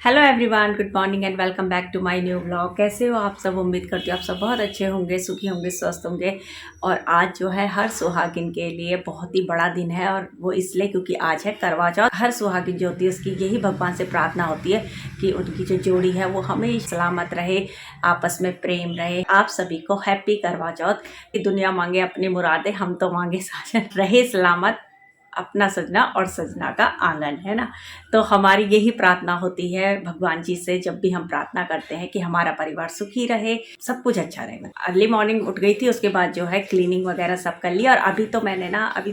Hello everyone, good morning and welcome back to my new blog. कैसे हो आप सब? उम्मीद करती हूँ आप सब बहुत अच्छे होंगे, सुखी होंगे, स्वस्थ होंगे। और आज जो है हर सुहागिन के लिए बहुत ही बड़ा दिन है, और वो इसलिए क्योंकि आज है करवा चौथ। हर सुहागिन जो होती है उसकी यही भगवान से प्रार्थना होती है कि उनकी जो जोड़ी है वो हमेशा सलामत रहे, आपस में प्रेम रहे। आप सभी को हैप्पी करवा चौथ। कि दुनिया मांगे अपनी मुरादें, हम तो मांगे साजन रहे सलामत अपना सजना और सजना का आंगन, है ना। तो हमारी यही प्रार्थना होती है भगवान जी से जब भी हम प्रार्थना करते हैं कि हमारा परिवार सुखी रहे, सब कुछ अच्छा रहे। अर्ली मॉर्निंग उठ गई थी, उसके बाद जो है क्लीनिंग वगैरह सब कर लिया। और अभी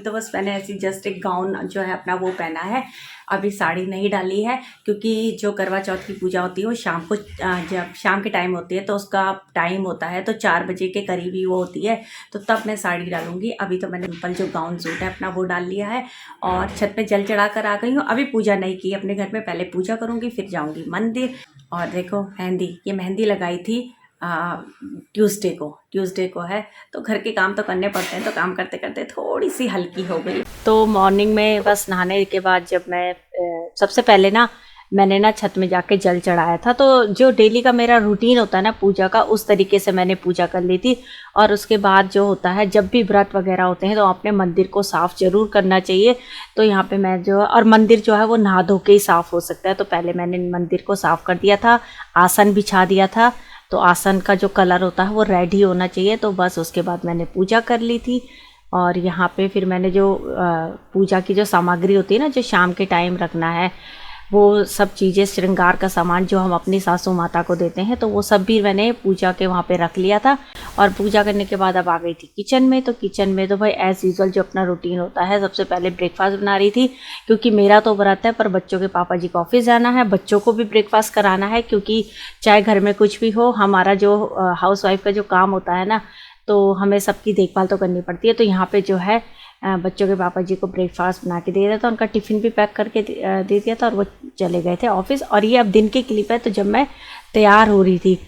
तो बस मैंने ऐसी जस्ट एक गाउन जो है अपना वो पहना है, अभी साड़ी नहीं डाली है, क्योंकि जो करवा चौथ की पूजा होती है वो शाम को, जब शाम के टाइम होती है तो उसका टाइम होता है तो 4 बजे के करीब ही वो होती है, तो तब मैं साड़ी डालूंगी। अभी तो मैंने सिंपल जो गाउन सूट है अपना वो डाल लिया है और छत पे जल चढ़ा कर आ गई हूँ। अभी पूजा नहीं की अपने घर में, पहले पूजा करूँगी फिर जाऊँगी मंदिर। और देखो ये मेहंदी लगाई थी ट्यूसडे को है, तो घर के काम तो करने पड़ते हैं, तो काम करते करते थोड़ी सी हल्की हो गई। तो मॉर्निंग में बस नहाने के बाद जब मैं सबसे पहले मैंने छत में जाके जल चढ़ाया था। तो जो डेली का मेरा रूटीन होता है ना पूजा का, उस तरीके से मैंने पूजा कर ली थी। और उसके बाद जो होता है, जब भी व्रत वगैरह होते हैं तो अपने मंदिर को साफ़ जरूर करना चाहिए। तो यहाँ पे मैं जो, और मंदिर जो है वो नहा धो के ही साफ़ हो सकता है, तो पहले मैंने मंदिर को साफ़ कर दिया था, आसन बिछा दिया था। तो आसन का जो कलर होता है वो रेड ही होना चाहिए। तो बस उसके बाद मैंने पूजा कर ली थी। और यहाँ पे फिर मैंने जो पूजा की जो सामग्री होती है ना, जो शाम के टाइम रखना है, वो सब चीज़ें, श्रृंगार का सामान जो हम अपनी सासू माता को देते हैं, तो वो सब भी मैंने पूजा के वहाँ पे रख लिया था। और पूजा करने के बाद अब आ गई थी किचन में। तो किचन में तो भाई एज़ यूजुअल जो अपना रूटीन होता है, सबसे पहले ब्रेकफास्ट बना रही थी, क्योंकि मेरा तो व्रत है पर बच्चों के पापा जी को ऑफिस जाना है, बच्चों को भी ब्रेकफास्ट कराना है। क्योंकि चाहे घर में कुछ भी हो, हमारा जो हाउस वाइफ का जो काम होता है ना, तो हमें सबकी देखभाल तो करनी पड़ती है। तो यहाँ पे जो है बच्चों के पापा जी को ब्रेकफास्ट बना के दे दिया था, उनका टिफ़िन भी पैक करके दे दिया था, और वो चले गए थे ऑफिस। और ये अब दिन की क्लिप है, तो जब मैं तैयार हो रही थी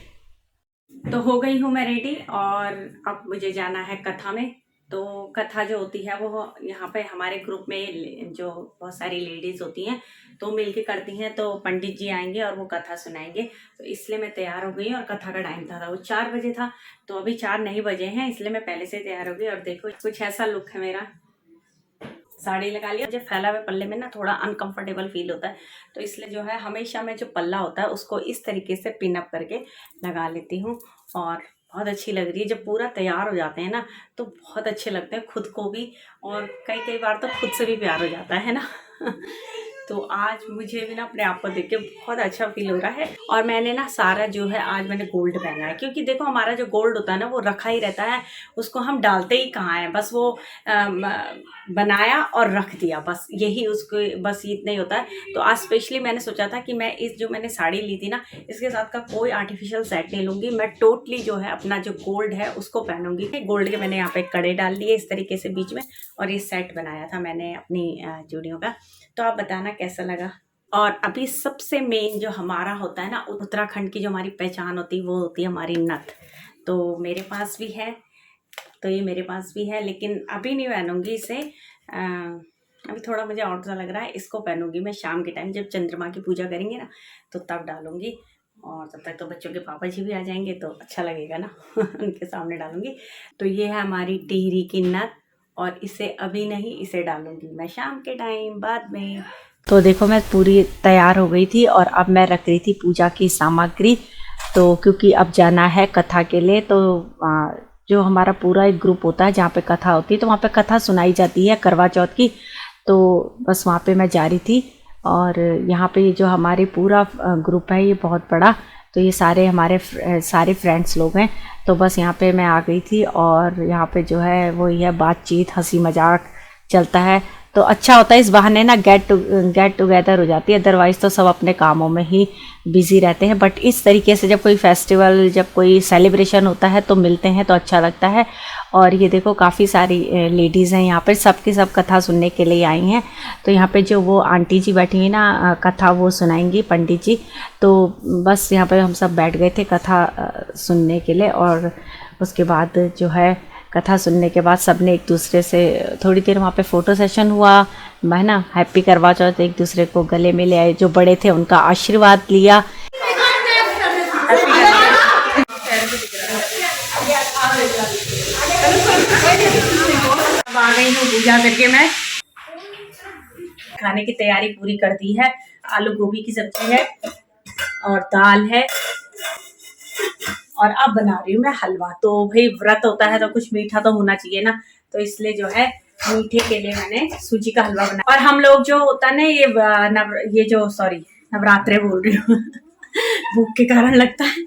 तो हो गई हूँ मैं रेडी, और अब मुझे जाना है कथा में। तो कथा जो होती है वो यहाँ पे हमारे ग्रुप में जो बहुत सारी लेडीज़ होती हैं तो मिल के करती हैं, तो पंडित जी आएंगे और वो कथा सुनाएंगे। तो इसलिए मैं तैयार हो गई, और कथा का टाइम था वो 4 बजे था, तो अभी 4 नहीं बजे हैं, इसलिए मैं पहले से तैयार हो गई। और देखो कुछ ऐसा लुक है मेरा, साड़ी लगा लिया। जब फैला हुए पल्ले में थोड़ा अनकंफर्टेबल फील होता है, तो इसलिए जो है हमेशा मैं जो पल्ला होता है उसको इस तरीके से पिन अप करके लगा लेती हूँ। और बहुत अच्छी लग रही है। जब पूरा तैयार हो जाते हैं ना तो बहुत अच्छे लगते हैं खुद को भी, और कई बार तो खुद से भी प्यार हो जाता है ना। तो आज मुझे भी अपने आप को देख के बहुत अच्छा फील हो रहा है। और मैंने सारा जो है आज मैंने गोल्ड पहना है, क्योंकि देखो हमारा जो गोल्ड होता है ना वो रखा ही रहता है, उसको हम डालते ही कहाँ है, बस वो बनाया और रख दिया, बस यही उसको, बस इतना ही होता है। तो आज स्पेशली मैंने सोचा था कि मैं जो मैंने साड़ी ली थी ना, इसके साथ का कोई आर्टिफिशियल सेट नहीं लूँगी, मैं टोटली जो है अपना जो गोल्ड है उसको पहनूंगी। गोल्ड के मैंने यहाँ पे कड़े डाल दिए इस तरीके से बीच में, और ये सेट बनाया था मैंने अपनी चूड़ियों का। तो आप बताना कैसा लगा। और अभी सबसे मेन जो हमारा होता है ना, उत्तराखंड की जो हमारी पहचान होती है वो होती है हमारी नथ। तो मेरे पास भी है, तो ये मेरे पास भी है, लेकिन अभी नहीं पहनूंगी इसे। अभी थोड़ा मुझे और सा लग रहा है, इसको पहनूंगी मैं शाम के टाइम, जब चंद्रमा की पूजा करेंगे ना तो तब डालूंगी। और तब तक तो बच्चों के पापा जी भी आ जाएंगे तो अच्छा लगेगा ना। उनके सामने डालूंगी। तो ये है हमारी टिहरी की नथ, और इसे अभी नहीं, इसे डालूंगी मैं शाम के टाइम बाद में। तो देखो मैं पूरी तैयार हो गई थी, और अब मैं रख रही थी पूजा की सामग्री। तो क्योंकि अब जाना है कथा के लिए, तो जो हमारा पूरा एक ग्रुप होता है जहाँ पे कथा होती है, तो वहाँ पे कथा सुनाई जाती है करवा चौथ की। तो बस वहाँ पे मैं जा रही थी। और यहाँ पे जो हमारे पूरा ग्रुप है ये बहुत बड़ा, तो ये सारे फ्रेंड्स लोग हैं। तो बस यहाँ पे मैं आ गई थी, और यहाँ पे जो है वो ये बातचीत, हंसी मजाक चलता है, तो अच्छा होता है। इस बहाने गेट टुगेदर हो जाती है, अदरवाइज़ तो सब अपने कामों में ही बिजी रहते हैं। बट इस तरीके से जब कोई फेस्टिवल, जब कोई सेलिब्रेशन होता है तो मिलते हैं, तो अच्छा लगता है। और ये देखो काफ़ी सारी लेडीज़ हैं यहाँ पर, सबकी सब कथा सुनने के लिए आई हैं। तो यहाँ पे जो वो आंटी जी बैठी हुई ना, कथा वो सुनाएंगी पंडित जी। तो बस यहाँ पर हम सब बैठ गए थे कथा सुनने के लिए। और उसके बाद जो है कथा सुनने के बाद सबने एक दूसरे से थोड़ी देर वहाँ पे फ़ोटो सेशन हुआ, मैं ना हैप्पी करवा चौथ एक दूसरे को गले में ले आए, जो बड़े थे उनका आशीर्वाद लिया। अब आ गई हूँ पूजा करके, मैं खाने की तैयारी पूरी कर दी है। आलू गोभी की सब्जी है और दाल है, और अब बना रही हूँ मैं हलवा। तो भाई व्रत होता है तो कुछ मीठा तो होना चाहिए ना, तो इसलिए जो है मीठे के लिए मैंने सूजी का हलवा बनाया। और हम लोग जो होता है ना ये नवरात्रे बोल रही हूँ भूख के कारण लगता है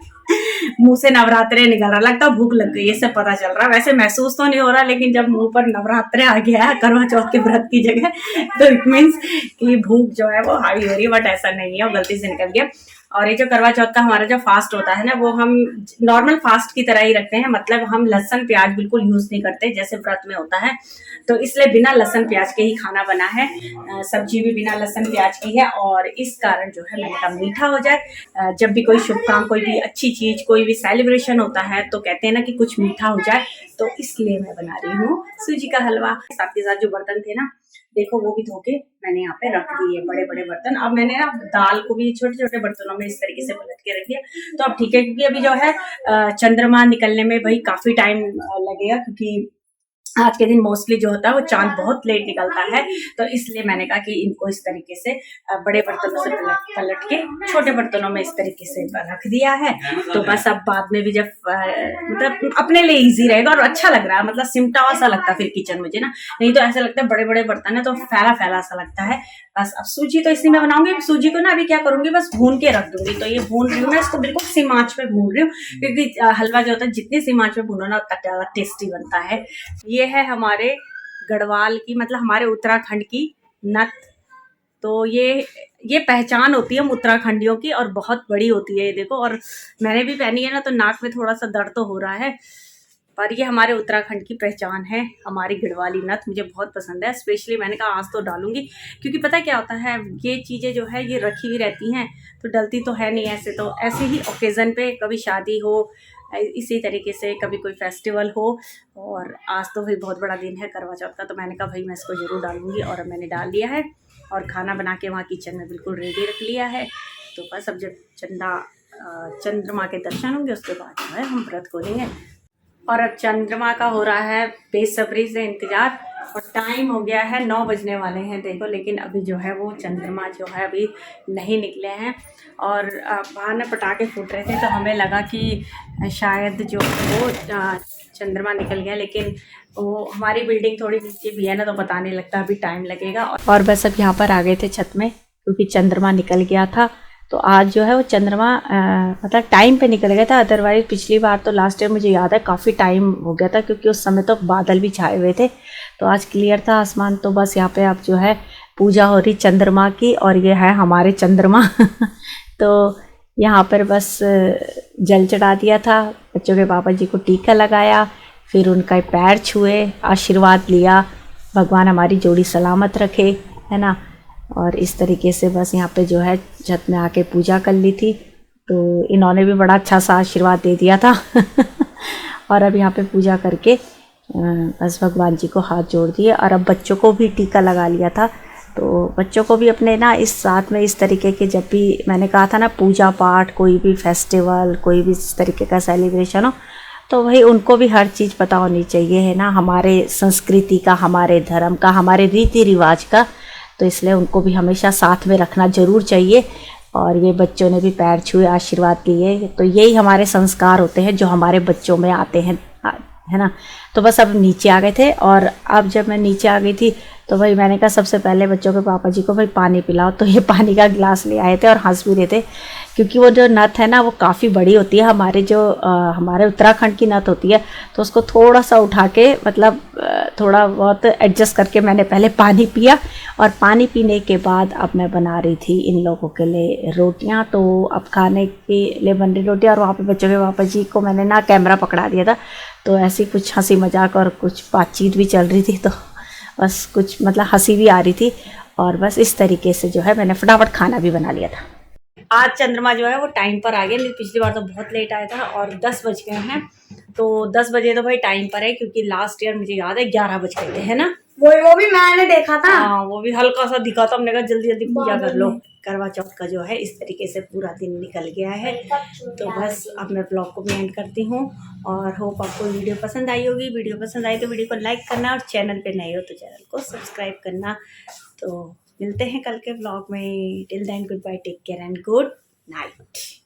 मुंह से नवरात्रे निकल रहा, लगता है भूख लग गई, ये सब पता चल रहा। वैसे महसूस तो नहीं हो रहा, लेकिन जब मुंह पर नवरात्रे आ गया है करवा चौथ के व्रत की जगह, तो इट मीन्स कि भूख जो है वो हावी हो रही है, बट ऐसा नहीं है, वो गलती से निकल गया। और ये जो करवा चौथ का हमारा जो फास्ट होता है ना, वो हम नॉर्मल फास्ट की तरह ही रखते हैं, मतलब हम लहसुन प्याज बिल्कुल यूज नहीं करते जैसे व्रत में होता है। तो इसलिए बिना लहसुन प्याज के ही खाना बना है, सब्जी भी बिना लहसुन प्याज की है। और इस कारण जो है मैंने कहा मीठा हो जाए। जब भी कोई शुभ काम, कोई भी अच्छी चीज, कोई भी सेलिब्रेशन होता है तो कहते हैं ना कि कुछ मीठा हो जाए, तो इसलिए मैं बना रही हूँ सूजी का हलवा। साथ के साथ जो बर्तन थे ना, देखो वो भी धो के मैंने यहाँ पे रख दिए, बड़े बड़े बर्तन। अब मैंने ना दाल को भी छोटे छोटे बर्तनों में इस तरीके से पलट के रख दिया, तो अब ठीक है। क्योंकि अभी जो है चंद्रमा निकलने में भाई काफी टाइम लगेगा, क्योंकि आज के दिन मोस्टली जो होता है वो चांद बहुत लेट निकलता है। तो इसलिए मैंने कहा कि इनको इस तरीके से बड़े बर्तनों से पलट के छोटे बर्तनों में इस तरीके से रख दिया है। तो बस अब बाद में भी जब मतलब अपने लिए इजी रहेगा और अच्छा लग रहा है, मतलब सिमटा सा लगता है फिर किचन मुझे ना, नहीं तो ऐसा लगता है बड़े बड़े बर्तन है तो फैला फैला सा लगता है। बस अब सूजी तो इसी में बनाऊंगी। सूजी को ना अभी क्या करूंगी, बस भून के रख दूंगी। तो ये भून रही हूँ मैं, इसको बिल्कुल सिम आंच पे भून रही हूँ, क्योंकि हलवा जो होता है जितनी सिम आंच पे भूनो ना उतना ज्यादा टेस्टी बनता है। ये है हमारे गढ़वाल की, मतलब हमारे उत्तराखंड की नथ। तो ये पहचान होती है हम उत्तराखंडियों की, और बहुत बड़ी होती है ये देखो। और मैंने भी पहनी है ना, तो नाक में थोड़ा सा दर्द तो हो रहा है, पर ये हमारे उत्तराखंड की पहचान है। हमारी गढ़वाली नथ मुझे बहुत पसंद है, स्पेशली मैंने कहा आज तो डालूंगी, क्योंकि पता क्या होता है, ये चीज़ें जो है ये रखी हुई रहती हैं तो डलती तो है नहीं ऐसे। तो ऐसे ही ओकेज़न पे, कभी शादी हो, इसी तरीके से कभी कोई फेस्टिवल हो, और आज तो भाई बहुत बड़ा दिन है करवा चौथ का, तो मैंने कहा भाई मैं इसको ज़रूर डालूंगी। और अब मैंने डाल दिया है, और खाना बना के वहाँ किचन में बिल्कुल रेडी रख लिया है। तो बस अब जब चंद्रमा के दर्शन होंगे उसके बाद जो है हम व्रत खोलेंगे। और अब चंद्रमा का हो रहा है बेसब्री से इंतज़ार, और टाइम हो गया है 9 बजने वाले हैं देखो, लेकिन अभी जो है वो चंद्रमा जो है अभी नहीं निकले हैं। और बाहर ना पटाखे फूट रहे थे, तो हमें लगा कि शायद जो वो चंद्रमा निकल गया, लेकिन वो हमारी बिल्डिंग थोड़ी नीचे भी है ना, तो पता नहीं लगता, अभी टाइम लगेगा। और बस अब यहाँ पर आ गए थे छत में, क्योंकि चंद्रमा निकल गया था। तो आज जो है वो चंद्रमा मतलब टाइम पे निकल गया था। अदरवाइज पिछली बार तो लास्ट ईयर मुझे याद है काफ़ी टाइम हो गया था, क्योंकि उस समय तो बादल भी छाए हुए थे। तो आज क्लियर था आसमान। तो बस यहाँ पे अब जो है पूजा हो रही चंद्रमा की, और ये है हमारे चंद्रमा तो यहाँ पर बस जल चढ़ा दिया था, बच्चों के पापा जी को टीका लगाया, फिर उनका पैर छुए, आशीर्वाद लिया, भगवान हमारी जोड़ी सलामत रखे, है ना। और इस तरीके से बस यहाँ पे जो है छत में आके पूजा कर ली थी। तो इन्होंने भी बड़ा अच्छा सा आशीर्वाद दे दिया था और अब यहाँ पे पूजा करके बस भगवान जी को हाथ जोड़ दिए, और अब बच्चों को भी टीका लगा लिया था। तो बच्चों को भी अपने ना इस साथ में इस तरीके के, जब भी मैंने कहा था ना पूजा पाठ, कोई भी फेस्टिवल, कोई भी इस तरीके का सेलिब्रेशन हो, तो भाई उनको भी हर चीज़ पता होनी चाहिए, है ना, हमारे संस्कृति का, हमारे धर्म का, हमारे रीति रिवाज का। तो इसलिए उनको भी हमेशा साथ में रखना ज़रूर चाहिए। और ये बच्चों ने भी पैर छुए, आशीर्वाद लिए। तो यही हमारे संस्कार होते हैं जो हमारे बच्चों में आते हैं, है ना। तो बस अब नीचे आ गए थे, और अब जब मैं नीचे आ गई थी तो भाई मैंने कहा सबसे पहले बच्चों के पापा जी को भाई पानी पिलाओ। तो ये पानी का गिलास ले आए थे और हंस भी रहे थे, क्योंकि वो जो नथ है ना वो काफ़ी बड़ी होती है। हमारे उत्तराखंड की नथ होती है, तो उसको थोड़ा सा उठा के, मतलब थोड़ा बहुत एडजस्ट करके मैंने पहले पानी पिया। और पानी पीने के बाद अब मैं बना रही थी इन लोगों के लिए रोटियां। तो अब खाने के लिए बन रही रोटियां, और वहाँ पे बच्चों के पापा जी को मैंने ना कैमरा पकड़ा दिया था। तो ऐसी कुछ हंसी मजाक और कुछ बातचीत भी चल रही थी, तो बस कुछ मतलब हंसी भी आ रही थी। और बस इस तरीके से जो है मैंने फटाफट खाना भी बना लिया था। आज चंद्रमा जो है वो टाइम पर आ गया, लेकिन पिछली बार तो बहुत लेट आया था, और 10 बज गए हैं। तो 10 बजे तो भाई टाइम पर है, क्योंकि लास्ट ईयर मुझे याद है 11 बज गए थे, है ना। वो भी मैंने देखा था। हाँ, वो भी हल्का सा दिखा था, हमने कहा जल्दी जल्दी पूजा कर लो। करवा चौथ का जो है इस तरीके से पूरा दिन निकल गया है। तो बस अब मैं ब्लॉग को भी एंड करती हूँ और होप आपको वीडियो पसंद आई होगी। वीडियो पसंद आई तो वीडियो को लाइक करना और चैनल पे नए हो तो चैनल को सब्सक्राइब करना। तो मिलते हैं कल के ब्लॉग में। Till then goodbye, take care and good night.